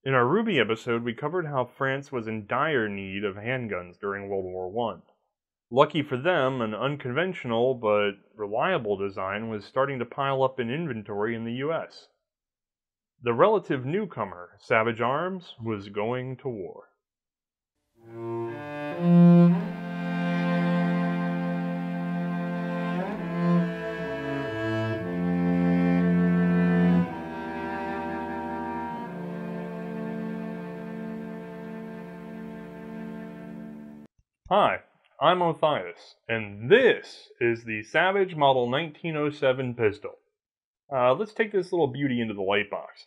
In our Ruby episode, we covered how France was in dire need of handguns during World War I. Lucky for them, an unconventional but reliable design was starting to pile up in inventory in the US. The relative newcomer, Savage Arms, was going to war. Hi, I'm Othais, and this is the Savage Model 1907 pistol. Let's take this little beauty into the light box.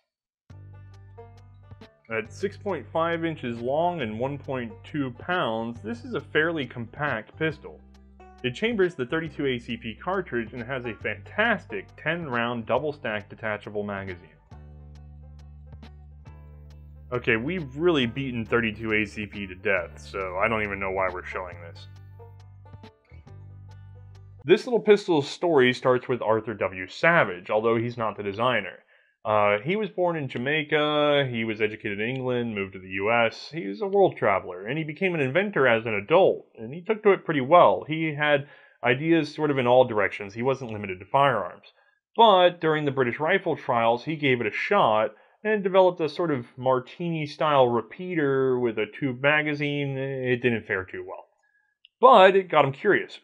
At 6.5 inches long and 1.2 pounds, this is a fairly compact pistol. It chambers the 32 ACP cartridge and has a fantastic 10-round double-stack detachable magazine. Okay, we've really beaten 32 ACP to death, so I don't even know why we're showing this. This little pistol's story starts with Arthur W. Savage, although he's not the designer. He was born in Jamaica, he was educated in England, moved to the US, he was a world traveler, and he became an inventor as an adult, and he took to it pretty well. He had ideas sort of in all directions, he wasn't limited to firearms. But during the British rifle trials, he gave it a shot, and developed a sort of martini-style repeater with a tube magazine. It didn't fare too well, but it got him curious.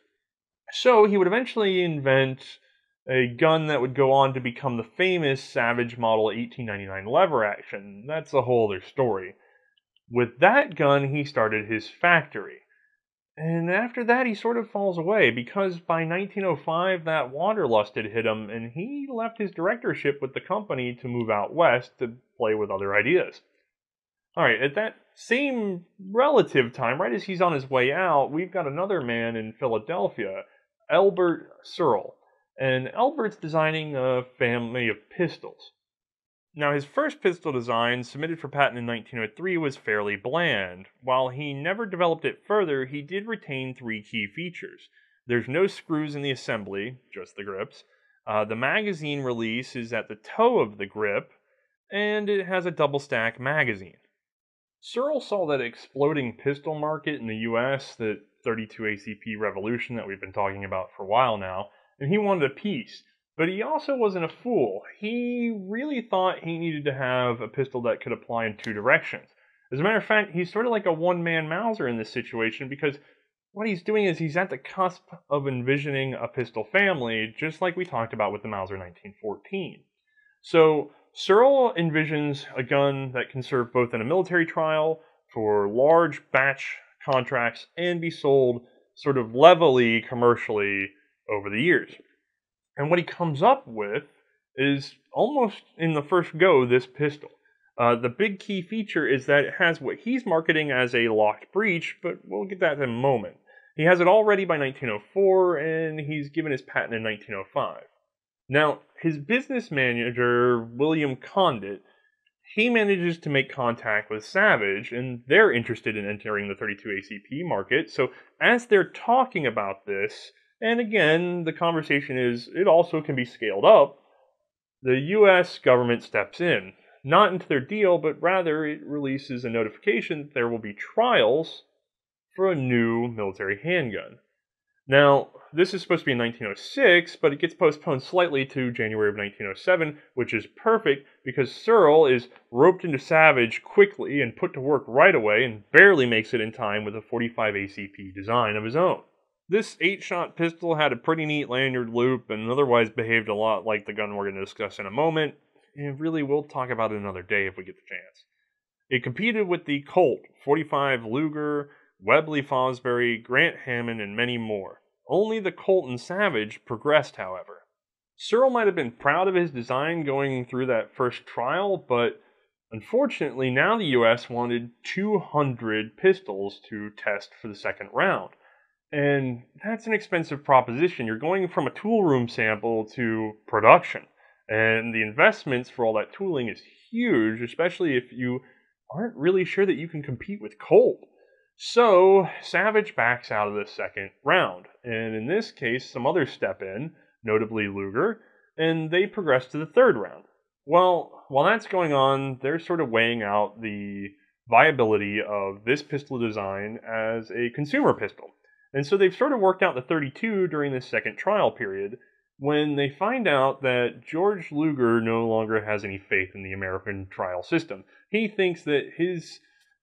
So he would eventually invent a gun that would go on to become the famous Savage Model 1899 lever action. That's a whole other story. With that gun, he started his factory. And after that, he sort of falls away, because by 1905, that wanderlust had hit him, and he left his directorship with the company to move out west to play with other ideas. Alright, at that same relative time, right as he's on his way out, we've got another man in Philadelphia, Searle. And Albert's designing a family of pistols. Now, his first pistol design, submitted for patent in 1903, was fairly bland. While he never developed it further, he did retain three key features. There's no screws in the assembly, just the grips. The magazine release is at the toe of the grip, and it has a double-stack magazine. Searle saw that exploding pistol market in the US, the 32 ACP revolution that we've been talking about for a while now, and he wanted a piece. But he also wasn't a fool. He really thought he needed to have a pistol that could apply in two directions. As a matter of fact, he's sort of like a one-man Mauser in this situation, because what he's doing is he's at the cusp of envisioning a pistol family, just like we talked about with the Mauser 1914. So Searle envisions a gun that can serve both in a military trial, for large batch contracts, and be sold sort of levelly commercially over the years. And what he comes up with is, almost in the first go, this pistol. The big key feature is that it has what he's marketing as a locked breech, but we'll get that in a moment. He has it all ready by 1904, and he's given his patent in 1905. Now, his business manager, William Condit, he manages to make contact with Savage, and they're interested in entering the 32 ACP market, so as they're talking about this, and again, the conversation is, it also can be scaled up, the US government steps in. Not into their deal, but rather it releases a notification that there will be trials for a new military handgun. Now, this is supposed to be in 1906, but it gets postponed slightly to January of 1907, which is perfect because Searle is roped into Savage quickly and put to work right away and barely makes it in time with a 45 ACP design of his own. This 8-shot pistol had a pretty neat lanyard loop and otherwise behaved a lot like the gun we're going to discuss in a moment, and really we'll talk about it another day if we get the chance. It competed with the Colt, 45 Luger, Webley Fosbury, Grant Hammond, and many more. Only the Colt and Savage progressed, however. Searle might have been proud of his design going through that first trial, but unfortunately now the US wanted 200 pistols to test for the second round. And that's an expensive proposition. You're going from a tool room sample to production. And the investments for all that tooling is huge, especially if you aren't really sure that you can compete with Colt. So, Savage backs out of the second round. And in this case, some others step in, notably Luger, and they progress to the third round. Well, while that's going on, they're sort of weighing out the viability of this pistol design as a consumer pistol. And so they've sort of worked out the 32 during this second trial period when they find out that George Luger no longer has any faith in the American trial system. He thinks that his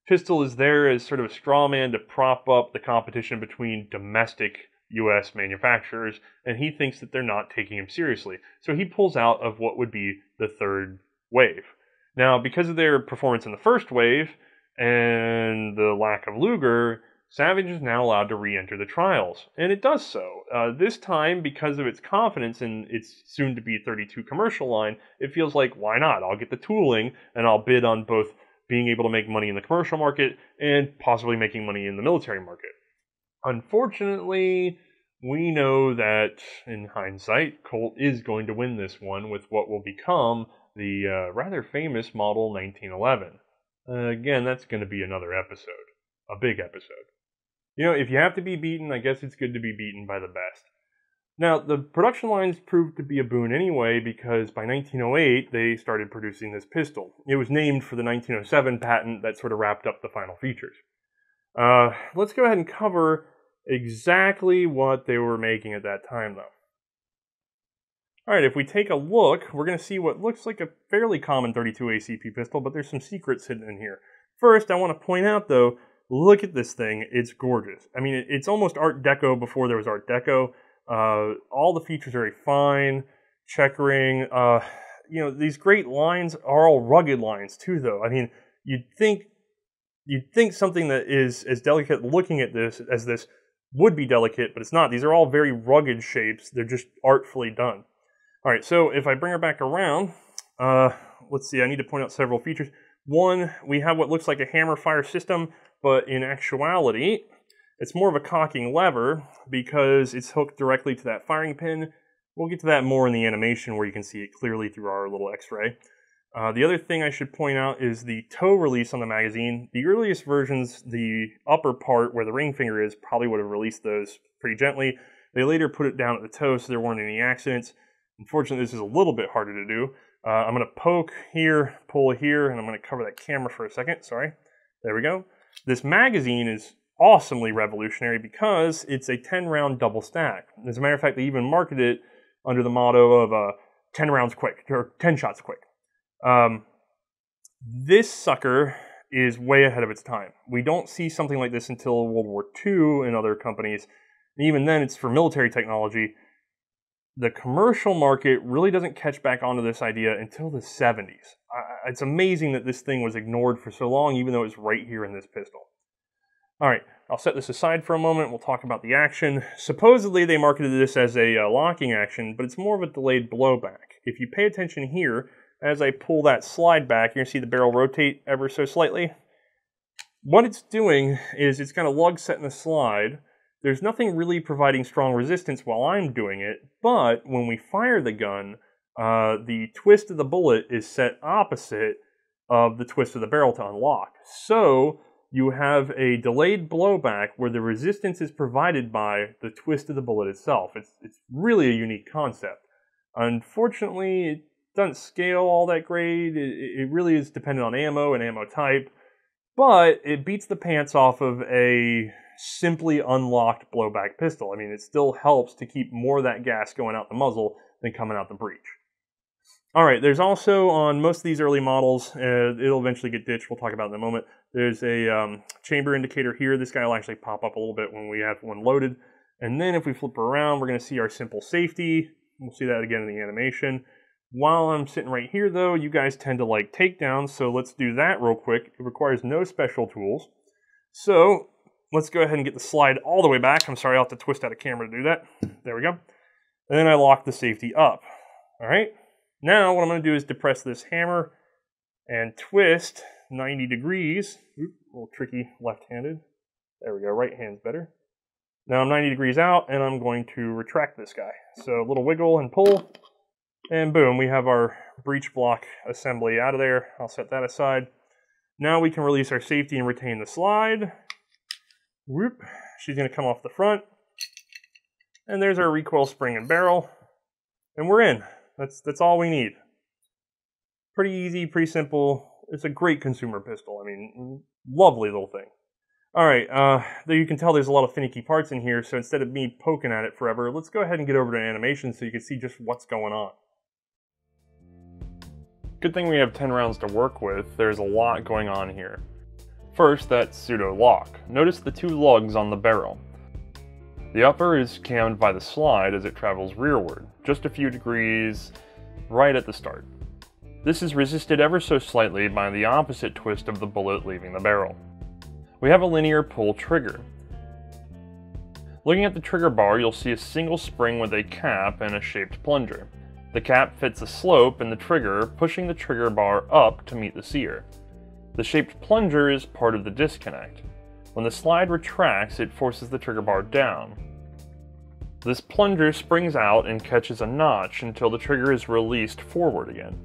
pistol is there as sort of a straw man to prop up the competition between domestic US manufacturers, and he thinks that they're not taking him seriously. So he pulls out of what would be the third wave. Now, because of their performance in the first wave and the lack of Luger, Savage is now allowed to re-enter the trials, and it does so. This time, because of its confidence in its soon-to-be 32 commercial line, it feels like, why not? I'll get the tooling, and I'll bid on both being able to make money in the commercial market and possibly making money in the military market. Unfortunately, we know that, in hindsight, Colt is going to win this one with what will become the rather famous Model 1911. Again, that's going to be another episode. A big episode. You know, if you have to be beaten, I guess it's good to be beaten by the best. Now, the production lines proved to be a boon anyway because by 1908, they started producing this pistol. It was named for the 1907 patent that sort of wrapped up the final features. Let's go ahead and cover exactly what they were making at that time, though. Alright, if we take a look, we're going to see what looks like a fairly common 32 ACP pistol, but there's some secrets hidden in here. First, I want to point out, though, look at this thing. It's gorgeous. I mean, it's almost Art Deco before there was Art Deco. All the features are very fine, checkering. You know, these great lines are all rugged lines, too, though. I mean, you'd think something that is as delicate looking at this as this would be delicate, but it's not. These are all very rugged shapes. They're just artfully done. All right, so if I bring her back around, let's see, I need to point out several features. One, we have what looks like a hammer fire system, but in actuality, it's more of a cocking lever because it's hooked directly to that firing pin. We'll get to that more in the animation where you can see it clearly through our little x-ray. The other thing I should point out is the toe release on the magazine. The earliest versions, the upper part where the ring finger is, probably would have released those pretty gently. They later put it down at the toe so there weren't any accidents. Unfortunately, this is a little bit harder to do. I'm going to poke here, pull here, and I'm going to cover that camera for a second. Sorry. There we go. This magazine is awesomely revolutionary because it's a 10-round double stack. As a matter of fact, they even marketed it under the motto of 10 rounds quick, or 10 shots quick. This sucker is way ahead of its time. We don't see something like this until World War II in other companies. And even then, it's for military technology. The commercial market really doesn't catch back onto this idea until the 70s. It's amazing that this thing was ignored for so long, even though it's right here in this pistol. All right, I'll set this aside for a moment. We'll talk about the action. Supposedly, they marketed this as a locking action, but it's more of a delayed blowback. If you pay attention here, as I pull that slide back, you're going to see the barrel rotate ever so slightly. What it's doing is it's kind of lug setting the slide. There's nothing really providing strong resistance while I'm doing it, but when we fire the gun, the twist of the bullet is set opposite of the twist of the barrel to unlock. So you have a delayed blowback where the resistance is provided by the twist of the bullet itself. It's really a unique concept. Unfortunately, it doesn't scale all that great. It really is dependent on ammo and ammo type, but it beats the pants off of a simply unlocked blowback pistol. I mean, it still helps to keep more of that gas going out the muzzle than coming out the breech. All right, there's also, on most of these early models, it'll eventually get ditched, we'll talk about it in a moment, there's a chamber indicator here. This guy will actually pop up a little bit when we have one loaded. And then if we flip around, we're going to see our simple safety. We'll see that again in the animation. While I'm sitting right here, though, you guys tend to like takedowns, so let's do that real quick. It requires no special tools. So let's go ahead and get the slide all the way back. I'm sorry, I'll have to twist out a camera to do that. There we go. And then I lock the safety up. All right. Now what I'm going to do is depress this hammer and twist 90 degrees. Oop, a little tricky left-handed. There we go. Right hand's better. Now I'm 90 degrees out, and I'm going to retract this guy. So a little wiggle and pull. And boom, we have our breech block assembly out of there. I'll set that aside. Now we can release our safety and retain the slide. Whoop. She's going to come off the front. And there's our recoil spring and barrel. And we're in. That's all we need. Pretty easy, pretty simple. It's a great consumer pistol. I mean, lovely little thing. Alright, there you can tell there's a lot of finicky parts in here, so instead of me poking at it forever, let's go ahead and get over to animation so you can see just what's going on. Good thing we have 10 rounds to work with. There's a lot going on here. First, that pseudo lock. Notice the two lugs on the barrel. The upper is cammed by the slide as it travels rearward, just a few degrees right at the start. This is resisted ever so slightly by the opposite twist of the bullet leaving the barrel. We have a linear pull trigger. Looking at the trigger bar, you'll see a single spring with a cap and a shaped plunger. The cap fits a slope in the trigger, pushing the trigger bar up to meet the sear. The shaped plunger is part of the disconnect. When the slide retracts, it forces the trigger bar down. This plunger springs out and catches a notch until the trigger is released forward again.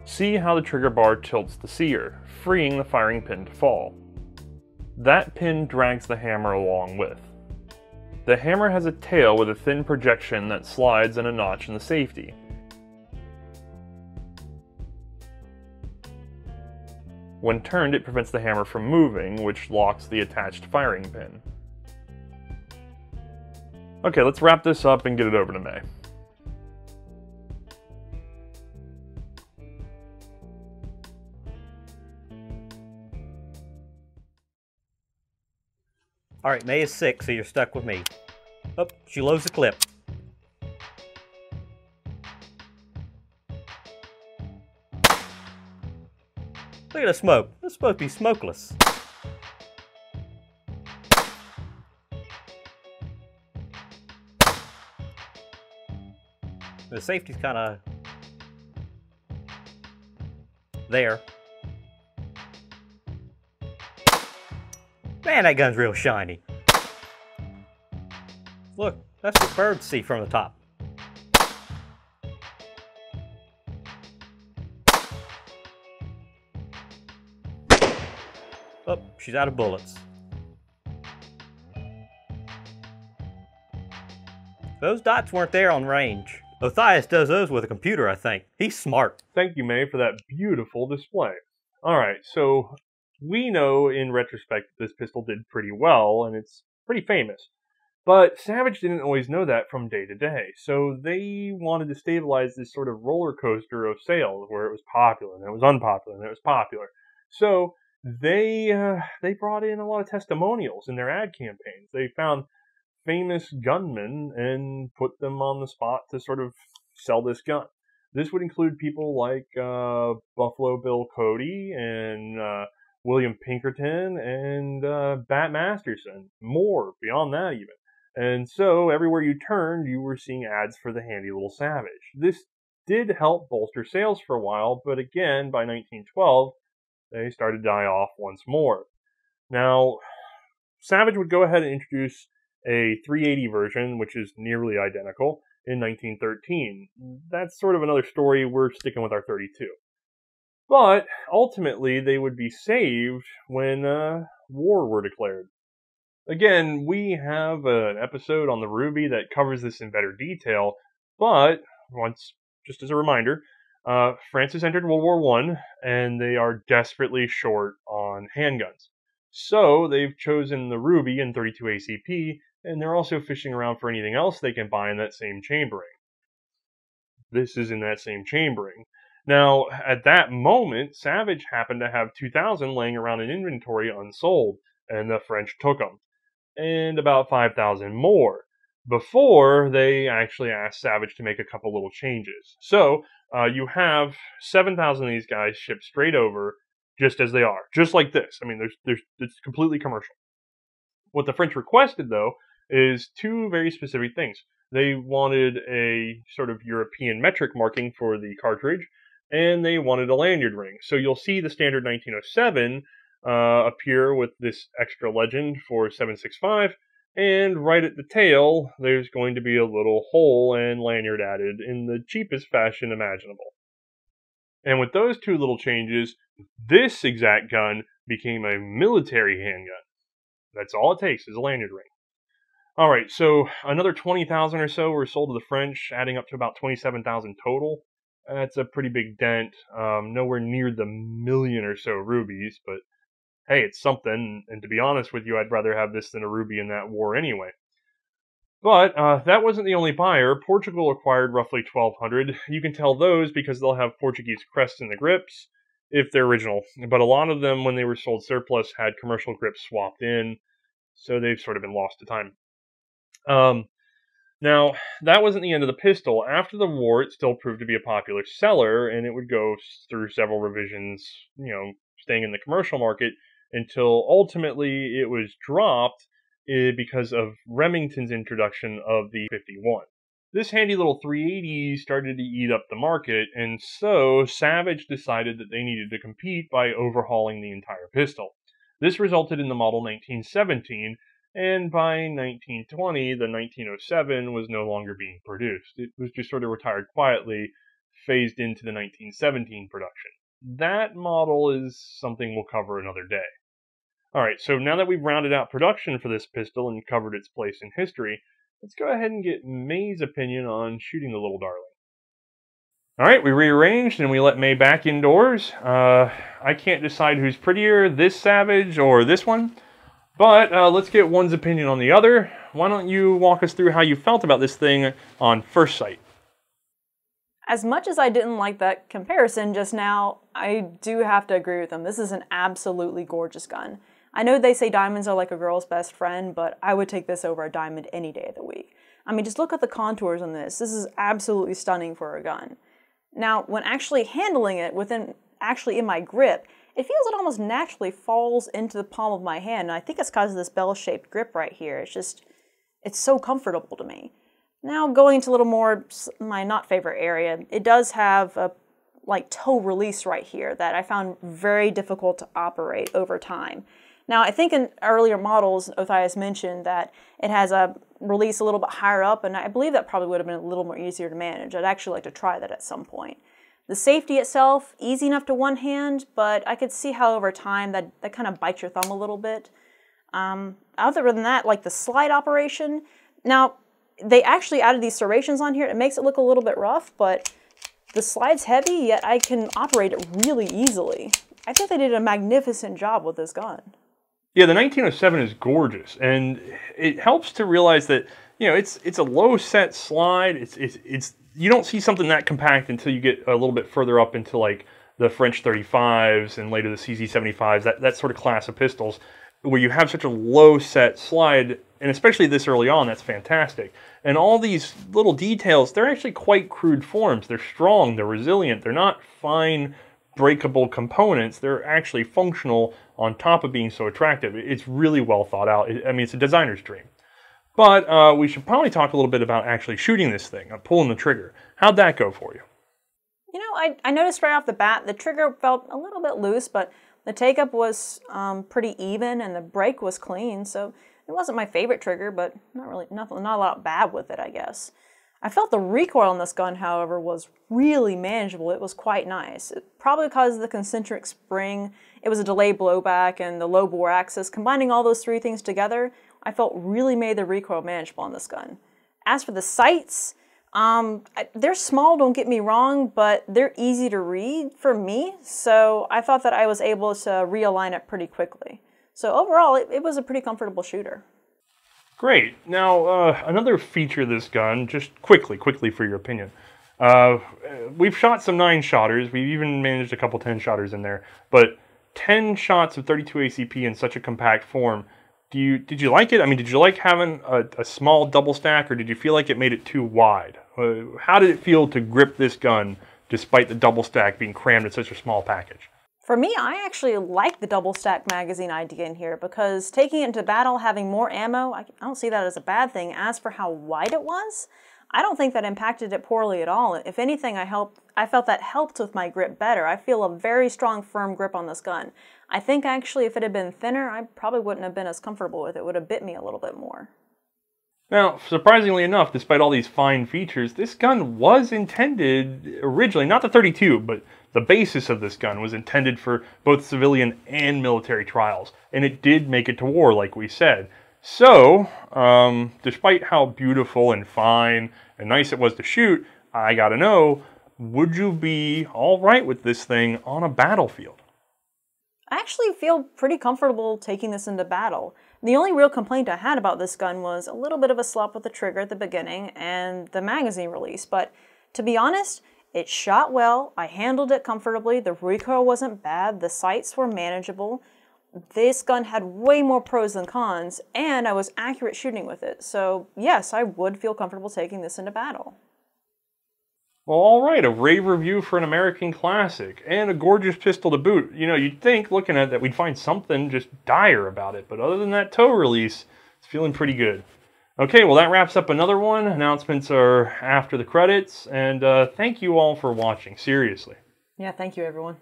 See how the trigger bar tilts the sear, freeing the firing pin to fall. That pin drags the hammer along with. The hammer has a tail with a thin projection that slides and a notch in the safety. When turned, it prevents the hammer from moving, which locks the attached firing pin. Okay, let's wrap this up and get it over to Mae. Alright, Mae is sick, so you're stuck with me. Oh, she loads the clip. Look at the smoke. It's supposed to be smokeless. The safety's kind of there. Man, that gun's real shiny. Look, that's what birds see from the top. Oh, she's out of bullets. Those dots weren't there on range. Othais does those with a computer, I think. He's smart. Thank you, Mae, for that beautiful display. Alright, so we know in retrospect that this pistol did pretty well, and it's pretty famous. But Savage didn't always know that from day to day, so they wanted to stabilize this sort of roller coaster of sales where it was popular, and it was unpopular, and it was popular. So they brought in a lot of testimonials in their ad campaigns. They found famous gunmen and put them on the spot to sort of sell this gun. This would include people like Buffalo Bill Cody and William Pinkerton and Bat Masterson. More, beyond that even. And so, everywhere you turned, you were seeing ads for the handy little Savage. This did help bolster sales for a while, but again, by 1912, they started to die off once more. Now, Savage would go ahead and introduce a 380 version, which is nearly identical, in 1913. That's sort of another story. We're sticking with our 32. But, ultimately, they would be saved when war were declared. Again, we have an episode on the Ruby that covers this in better detail, but, just as a reminder, France has entered World War I, and they are desperately short on handguns. So, they've chosen the Ruby and 32 ACP, and they're also fishing around for anything else they can buy in that same chambering. This is in that same chambering. Now, at that moment, Savage happened to have 2,000 laying around in inventory unsold, and the French took them. And about 5,000 more, before they actually asked Savage to make a couple little changes. So, you have 7,000 of these guys shipped straight over, just as they are. Just like this. I mean, it's completely commercial. What the French requested, though, is two very specific things. They wanted a sort of European metric marking for the cartridge, and they wanted a lanyard ring. So you'll see the standard 1907 appear with this extra legend for 765, and right at the tail, there's going to be a little hole and lanyard added in the cheapest fashion imaginable. And with those two little changes, this exact gun became a military handgun. That's all it takes is a lanyard ring. Alright, so another 20,000 or so were sold to the French, adding up to about 27,000 total. That's a pretty big dent. Nowhere near the million or so rubies, but hey, it's something, and to be honest with you, I'd rather have this than a ruby in that war anyway. But that wasn't the only buyer. Portugal acquired roughly 1,200. You can tell those because they'll have Portuguese crests in the grips, if they're original. But a lot of them, when they were sold surplus, had commercial grips swapped in, so they've sort of been lost to time. Now, that wasn't the end of the pistol. After the war, it still proved to be a popular seller, and it would go through several revisions, staying in the commercial market, until ultimately it was dropped because of Remington's introduction of the 51. This handy little 380 started to eat up the market, and so Savage decided that they needed to compete by overhauling the entire pistol. This resulted in the model 1917, and by 1920, the 1907 was no longer being produced. It was just sort of retired quietly, phased into the 1917 production. That model is something we'll cover another day. Alright, so now that we've rounded out production for this pistol and covered its place in history, let's go ahead and get Mae's opinion on shooting the little darling. Alright, we rearranged and we let Mae back indoors. I can't decide who's prettier, this Savage or this one. But let's get one's opinion on the other. Why don't you walk us through how you felt about this thing on first sight? As much as I didn't like that comparison just now, I do have to agree with them. This is an absolutely gorgeous gun. I know they say diamonds are like a girl's best friend, but I would take this over a diamond any day of the week. I mean, just look at the contours on this. This is absolutely stunning for a gun. Now, when actually handling it actually in my grip, it feels it almost naturally falls into the palm of my hand, and I think it's because of this bell-shaped grip right here. It's so comfortable to me. Now, going into a little more my not favorite area, it does have a toe release right here that I found very difficult to operate over time. Now, I think in earlier models, Othais mentioned that it has a release a little bit higher up, and I believe that probably would have been a little more easier to manage. I'd actually like to try that at some point. The safety itself, easy enough to one hand, but I could see how over time that kind of bites your thumb a little bit. Other than that, like the slide operation, now they actually added these serrations on here. It makes it look a little bit rough, but the slide's heavy, yet I can operate it really easily. I think they did a magnificent job with this gun. Yeah, the 1907 is gorgeous, and it helps to realize that it's a low set slide. It's you don't see something that compact until you get a little bit further up into like the French 35s and later the CZ75s, that sort of class of pistols, where you have such a low set slide, and especially this early on, that's fantastic. And all these little details, they're actually quite crude forms. They're strong, they're resilient, they're not fine, breakable components. They're actually functional on top of being so attractive. It's really well thought out. I mean, it's a designer's dream. But we should probably talk a little bit about actually shooting this thing, pulling the trigger. How'd that go for you? You know, I noticed right off the bat, the trigger felt a little bit loose, but the take-up was pretty even and the break was clean, so it wasn't my favorite trigger, but not a lot bad with it, I guess. I felt the recoil on this gun, however, was really manageable. It was quite nice. Probably because of the concentric spring, it was a delayed blowback, and the low bore axis. Combining all those three things together, I felt really made the recoil manageable on this gun. As for the sights, they're small, don't get me wrong, but they're easy to read for me, so I thought that I was able to realign it pretty quickly. So overall, it was a pretty comfortable shooter. Great. Now, another feature of this gun, just quickly for your opinion. We've shot some 9-shotters. We've even managed a couple 10-shotters in there. But 10 shots of 32 ACP in such a compact form, did you like it? I mean, did you like having a small double stack, or did you feel like it made it too wide? How did it feel to grip this gun despite the double stack being crammed in such a small package? For me, I actually like the double stack magazine idea in here because taking it into battle, having more ammo, I don't see that as a bad thing. As for how wide it was, I don't think that impacted it poorly at all. If anything, I felt that helped with my grip better. I feel a very strong, firm grip on this gun. I think actually if it had been thinner, I probably wouldn't have been as comfortable with it. It would have bit me a little bit more. Now, surprisingly enough, despite all these fine features, this gun was intended originally, not the 32, but the basis of this gun was intended for both civilian and military trials, and it did make it to war, like we said. So, despite how beautiful and fine and nice it was to shoot, I gotta know, would you be all right with this thing on a battlefield? I actually feel pretty comfortable taking this into battle. The only real complaint I had about this gun was a little bit of a slop with the trigger at the beginning and the magazine release, but to be honest, it shot well, I handled it comfortably, the recoil wasn't bad, the sights were manageable. This gun had way more pros than cons, and I was accurate shooting with it, so yes, I would feel comfortable taking this into battle. Well, alright, a rave review for an American classic, and a gorgeous pistol to boot. You know, you'd think, looking at that, we'd find something just dire about it, but other than that toe release, it's feeling pretty good. Okay, well that wraps up another one. Announcements are after the credits, and thank you all for watching, seriously. Yeah, thank you everyone.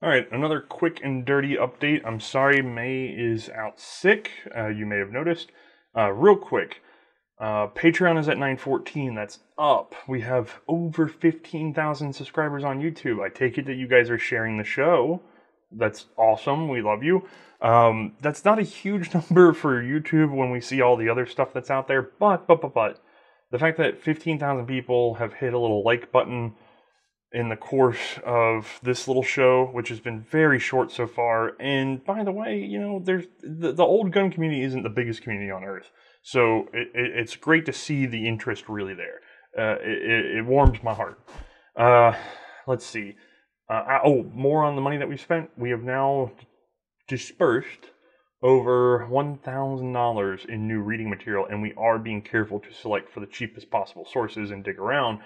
Alright, another quick and dirty update. I'm sorry Mae is out sick, you may have noticed. Real quick, Patreon is at 914, that's up. We have over 15,000 subscribers on YouTube. I take it that you guys are sharing the show. That's awesome, we love you. That's not a huge number for YouTube when we see all the other stuff that's out there, but the fact that 15,000 people have hit a little like button in the course of this little show, which has been very short so far. And by the way, you know, there's the old gun community isn't the biggest community on earth, so it's great to see the interest really there. It warms my heart. Let's see. More on the money that we spent. We have now dispersed over $1,000 in new reading material, and we are being careful to select for the cheapest possible sources and dig around.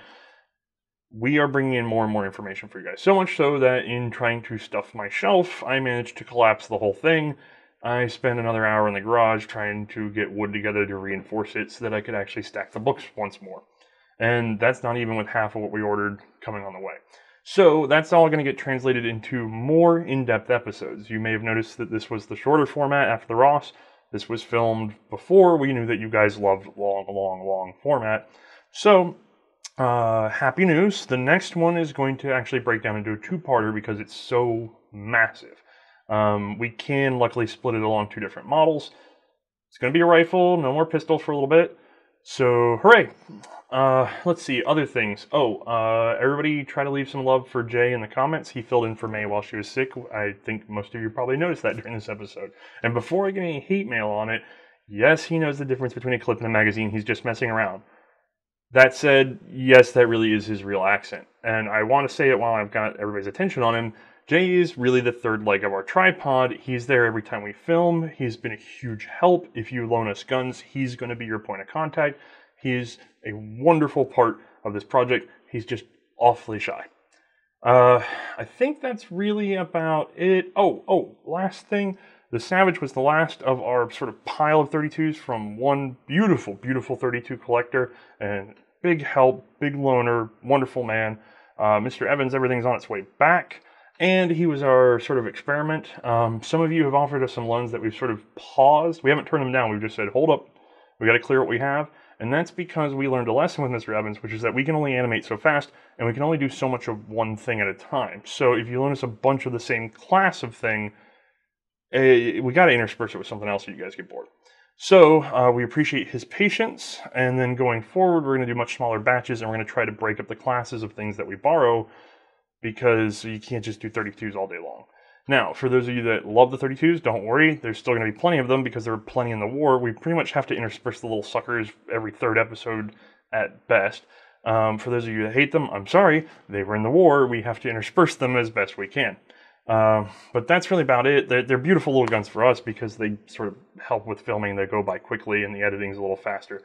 We are bringing in more and more information for you guys. So much so that in trying to stuff my shelf, I managed to collapse the whole thing. I spent another hour in the garage trying to get wood together to reinforce it so that I could actually stack the books once more. And that's not even with half of what we ordered coming on the way. So that's all going to get translated into more in-depth episodes. You may have noticed that this was the shorter format after the Ross. This was filmed before we knew that you guys loved long format. So happy news. The next one is going to actually break down into a two-parter because it's so massive. We can luckily split it along two different models. It's going to be a rifle, no more pistol for a little bit. So, hooray! Let's see, other things. Everybody try to leave some love for Jay in the comments. He filled in for Mae while she was sick. I think most of you probably noticed that during this episode. And before I get any hate mail on it, yes, he knows the difference between a clip and a magazine. He's just messing around. That said, yes, that really is his real accent. And I want to say it while I've got everybody's attention on him. Jay is really the third leg of our tripod. He's there every time we film. He's been a huge help. If you loan us guns, he's going to be your point of contact. He's a wonderful part of this project. He's just awfully shy. I think that's really about it. Last thing. The Savage was the last of our sort of pile of 32s from one beautiful, beautiful 32 collector. And big help, big loaner, wonderful man. Mr. Evans, everything's on its way back. And he was our sort of experiment. Some of you have offered us some loans that we've sort of paused. We haven't turned them down. We've just said, hold up, we got to clear what we have. And that's because we learned a lesson with Mr. Evans, which is that we can only animate so fast, and we can only do so much of one thing at a time. So if you loan us a bunch of the same class of thing, we got to intersperse it with something else so you guys get bored. So we appreciate his patience, and then going forward, we're going to do much smaller batches, and we're going to try to break up the classes of things that we borrow, because you can't just do 32s all day long. Now, for those of you that love the 32s, don't worry. There's still going to be plenty of them because there were plenty in the war. We pretty much have to intersperse the little suckers every third episode at best. For those of you that hate them, I'm sorry. They were in the war. We have to intersperse them as best we can. But that's really about it. They're beautiful little guns for us because they sort of help with filming. They go by quickly and the editing's a little faster.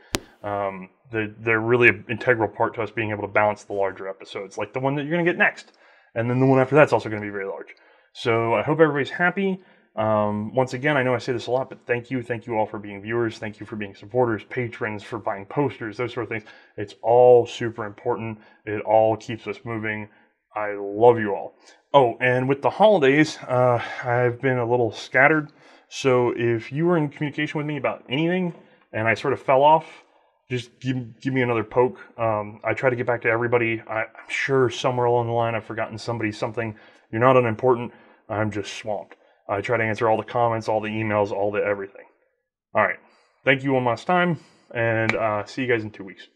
They're really an integral part to us being able to balance the larger episodes, like the one that you're going to get next. And then the one after that's also going to be very large. So I hope everybody's happy. Once again, I know I say this a lot, but thank you all for being viewers. Thank you for being supporters, patrons, for buying posters, those sort of things. It's all super important. It all keeps us moving. I love you all. Oh, and with the holidays, I've been a little scattered. So if you were in communication with me about anything and I sort of fell off, just give me another poke. I try to get back to everybody. I'm sure somewhere along the line I've forgotten somebody something. You're not unimportant. I'm just swamped. I try to answer all the comments, all the emails, all the everything. All right. Thank you one last time, and see you guys in 2 weeks.